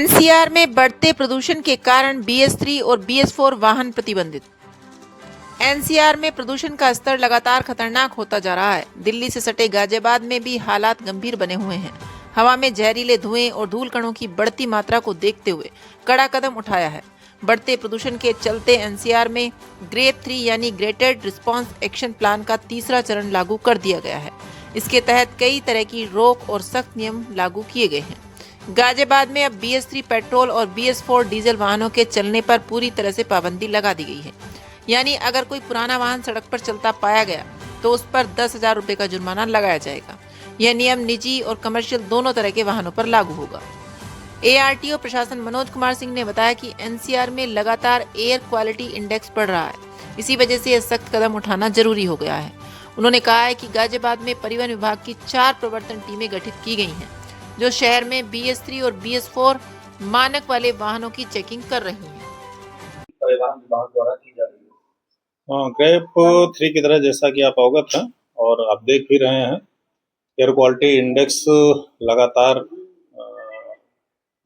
NCR में बढ़ते प्रदूषण के कारण BS3 और BS4 वाहन प्रतिबंधित। एनसीआर में प्रदूषण का स्तर लगातार खतरनाक होता जा रहा है। दिल्ली से सटे गाजियाबाद में भी हालात गंभीर बने हुए हैं। हवा में जहरीले धुएं और धूल कणों की बढ़ती मात्रा को देखते हुए कड़ा कदम उठाया है। बढ़ते प्रदूषण के चलते एनसीआर में ग्रेड 3 यानी ग्रेटेड रिस्पांस एक्शन प्लान का तीसरा चरण लागू कर दिया गया है। इसके तहत कई तरह की रोक और सख्त नियम लागू किए गए हैं। गाजियाबाद में अब BS3 पेट्रोल और BS4 डीजल वाहनों के चलने पर पूरी तरह से पाबंदी लगा दी गई है। यानी अगर कोई पुराना वाहन सड़क पर चलता पाया गया तो उस पर 10,000 रुपए का जुर्माना लगाया जाएगा। यह नियम निजी और कमर्शियल दोनों तरह के वाहनों पर लागू होगा। ARTO प्रशासन मनोज कुमार सिंह ने बताया कि एनसीआर में लगातार एयर क्वालिटी इंडेक्स बढ़ रहा है। इसी वजह से यह सख्त कदम उठाना जरूरी हो गया है। उन्होंने कहा है कि गाजियाबाद में परिवहन विभाग की 4 प्रवर्तन टीमें गठित की गई हैं, जो शहर में BS3 और BS4 मानक वाले वाहनों की चेकिंग कर रही हैं। परिवहन विभाग द्वारा की जा रही है ग्रेप 3 की तरह, जैसा कि आप अवगत हैं और आप देख भी रहे हैं, एयर क्वालिटी इंडेक्स लगातार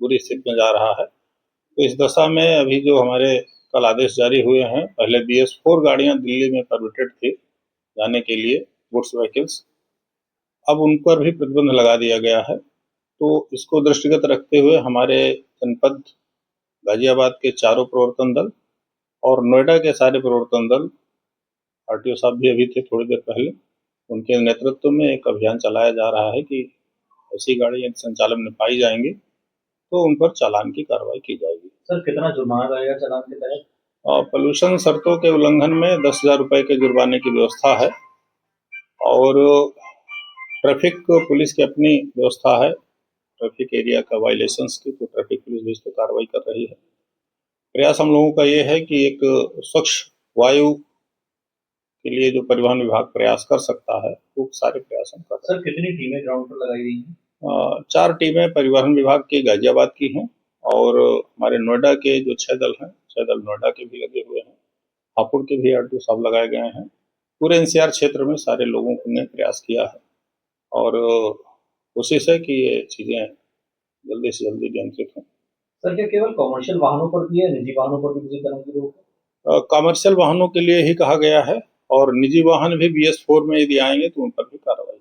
बुरी स्थिति में जा रहा है। तो इस दशा में अभी जो हमारे कल आदेश जारी हुए हैं, पहले BS4 गाड़ियां दिल्ली में परमिटेड थी जाने के लिए, गुड्स व्हीकल्स, अब उन पर भी प्रतिबंध लगा दिया गया है। तो इसको दृष्टिगत रखते हुए हमारे जनपद गाजियाबाद के चारों प्रवर्तन दल और नोएडा के सारे प्रवर्तन दल, RTO साहब भी अभी थे थोड़ी देर पहले, उनके नेतृत्व में एक अभियान चलाया जा रहा है कि ऐसी गाड़ियां संचालन में पाई जाएंगी तो उन पर चालान की कार्रवाई की जाएगी। सर, कितना जुर्माना रहेगा चालान के तहत? पोल्यूशन शर्तों के उल्लंघन में 10,000 रुपए के जुर्माने की व्यवस्था है और ट्रैफिक पुलिस की अपनी व्यवस्था है ट्रैफिक एरिया का वायलेशंस की, तो ट्रैफिक पुलिस भी इस पर कार्रवाई कर रही है। प्रयास हम लोगों का ये है कि एक स्वच्छ वायु के लिए जो परिवहन विभाग प्रयास कर सकता है वो सारे प्रयास हम कर रहे हैं। सर, कितनी टीमें ग्राउंड पर लगाई गई हैं? 4 टीमें परिवहन विभाग की गाजियाबाद की हैं और हमारे नोएडा के जो 6 दल हैं, 6 दल नोएडा के भी लगे हुए हैं, हापुड़ के भी RTO साहब लगाए गए हैं। पूरे NCR क्षेत्र में सारे लोगों ने प्रयास किया है और कोशिश है कि ये चीजें जल्दी से जल्दी नियंत्रित हों। सर, क्या केवल कॉमर्शियल वाहनों पर भी है, निजी वाहनों पर भी किसी तरह की रोक है? कमर्शियल वाहनों के लिए ही कहा गया है और निजी वाहन भी BS4 में यदि आएंगे तो उन पर भी कार्रवाई